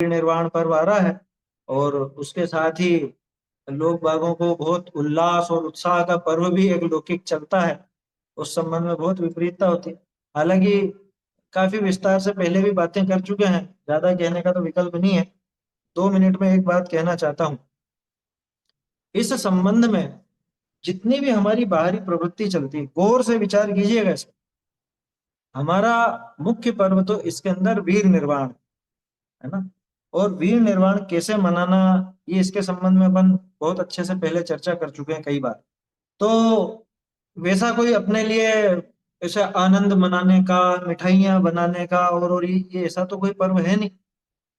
निर्वाण पर्व आ रहा है और उसके साथ ही लोग बागों को बहुत उल्लास और उत्साह का पर्व भी एक लौकिक चलता है। उस संबंध में बहुत विपरीतता होती है। हालांकि काफी विस्तार से पहले भी बातें कर चुके हैं, ज्यादा कहने का तो विकल्प नहीं है। 2 मिनट में एक बात कहना चाहता हूँ इस संबंध में। जितनी भी हमारी बाहरी प्रवृत्ति चलती है, गौर से विचार कीजिएगा इसमें। हमारा मुख्य पर्व तो इसके अंदर वीर निर्वाण है ना। और वीर निर्वाण कैसे मनाना, ये इसके संबंध में अपन बहुत अच्छे से पहले चर्चा कर चुके हैं कई बार। तो वैसा कोई अपने लिए ऐसे आनंद मनाने का, मिठाइयाँ बनाने का और ये ऐसा तो कोई पर्व है नहीं।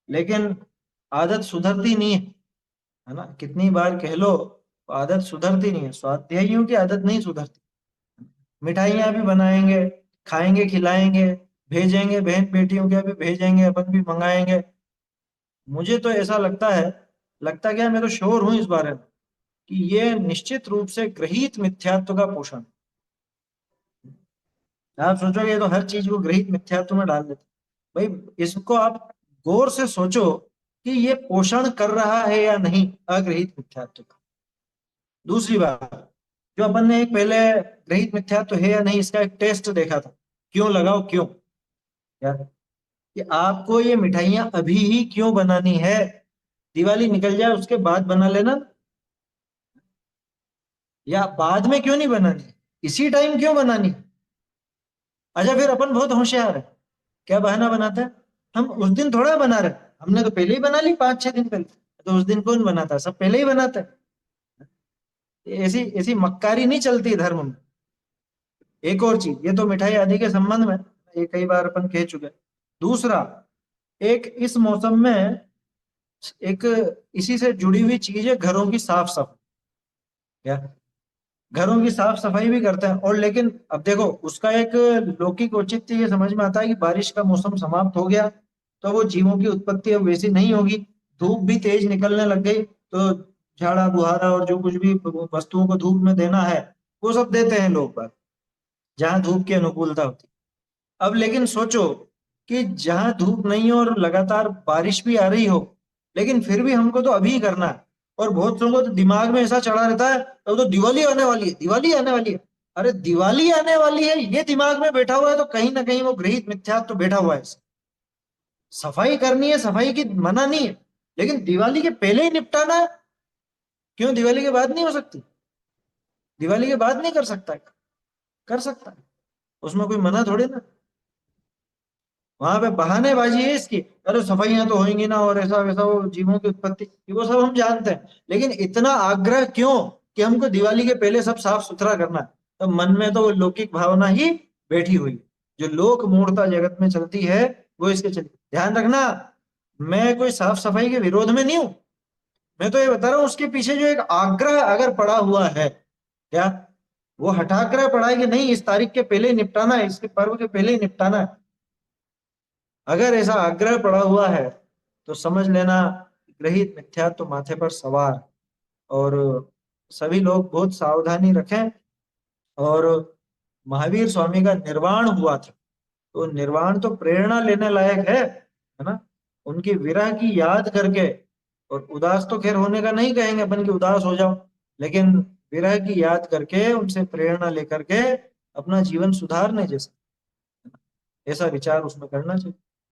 लेकिन आदत सुधरती नहीं है ना। कितनी बार कह लो तो आदत सुधरती नहीं है। स्वाध्यायियों की आदत नहीं सुधरती। मिठाइयाँ भी बनाएंगे, खाएंगे, खिलाएंगे, भेजेंगे, बहन बेटियों के भी भेजेंगे, अपन भी मंगाएंगे। मुझे तो ऐसा लगता है, लगता क्या है, मैं तो श्योर हूं इस बारे में कि ये निश्चित रूप से गृहीत मिथ्यात्व का पोषण। आप सोचोगे ये तो हर चीज को गृहीत मिथ्यात्व में डाल देते। भाई इसको आप गौर से सोचो कि ये पोषण कर रहा है या नहीं अग्रहित मिथ्यात्व का। दूसरी बात, जो अपन ने एक पहले गृहीत मिथ्यात्व है या नहीं इसका एक टेस्ट देखा था, क्यों लगाओ क्यों, यार कि आपको ये मिठाइयाँ अभी ही क्यों बनानी है। दिवाली निकल जाए उसके बाद बना लेना, या बाद में क्यों नहीं बनानी, इसी टाइम क्यों बनानी। अच्छा फिर अपन बहुत होशियार है, क्या बहाना बनाते हैं, हम उस दिन थोड़ा बना रहे, हमने तो पहले ही बना ली 5-6 दिन पहले। तो उस दिन कौन बनाता है, सब पहले ही बनाते हैं। ऐसी ऐसी मक्कारी नहीं चलती धर्म में। एक और चीज, ये तो मिठाई आदि के संबंध में, ये कई बार अपन कह चुके हैं। दूसरा, एक इस मौसम में एक इसी से जुड़ी हुई चीज है घरों की साफ सफाई। क्या, घरों की साफ सफाई भी करते हैं। और लेकिन अब देखो उसका एक लौकिक औचित्य ये समझ में आता है कि बारिश का मौसम समाप्त हो गया तो वो जीवों की उत्पत्ति अब वैसी नहीं होगी। धूप भी तेज निकलने लग गई तो झाड़ा बुहारा और जो कुछ भी वस्तुओं को धूप में देना है वो सब देते हैं लोग बाग, जहाँ धूप की अनुकूलता होती। अब लेकिन सोचो कि जहां धूप नहीं हो और लगातार बारिश भी आ रही हो, लेकिन फिर भी हमको तो अभी ही करना है। और बहुत लोगों को तो दिमाग में ऐसा चढ़ा रहता है अब तो दिवाली आने वाली है, दिवाली आने वाली है। अरे दिवाली आने वाली है ये दिमाग में बैठा हुआ है तो कहीं ना कहीं वो गृहीत मिथ्यात्व तो बैठा हुआ है। सफाई करनी है, सफाई की मना नहीं है, लेकिन दिवाली के पहले ही निपटाना है। क्यों दिवाली के बाद नहीं हो सकती, दिवाली के बाद नहीं कर सकता है? कर सकता है, उसमें कोई मना थोड़ी ना। वहां पे बहानेबाजी है इसकी, अरे सफाइयां तो होंगी ना और ऐसा वैसा, वो जीवों की उत्पत्ति वो सब हम जानते हैं, लेकिन इतना आग्रह क्यों कि हमको दिवाली के पहले सब साफ सुथरा करना है। तो मन में तो वो लौकिक भावना ही बैठी हुई, जो लोक मूढ़ता जगत में चलती है वो इसके चलती। ध्यान रखना, मैं कोई साफ सफाई के विरोध में नहीं हूं, मैं तो ये बता रहा हूं उसके पीछे जो एक आग्रह अगर पड़ा हुआ है, क्या वो हठाग्रह पड़ा है कि नहीं इस तारीख के पहले ही निपटाना है, इसके पर्व के पहले ही निपटाना है, अगर ऐसा आग्रह पड़ा हुआ है तो समझ लेना ग्रहित मिथ्या तो माथे पर सवार। और सभी लोग बहुत सावधानी रखें। और महावीर स्वामी का निर्वाण हुआ था, तो निर्वाण तो प्रेरणा लेने लायक है ना। उनकी विरह की याद करके, और उदास तो खैर होने का नहीं कहेंगे अपन कि उदास हो जाओ, लेकिन विरह की याद करके उनसे प्रेरणा लेकर के अपना जीवन सुधारने जैसा ऐसा विचार उसमें करना चाहिए।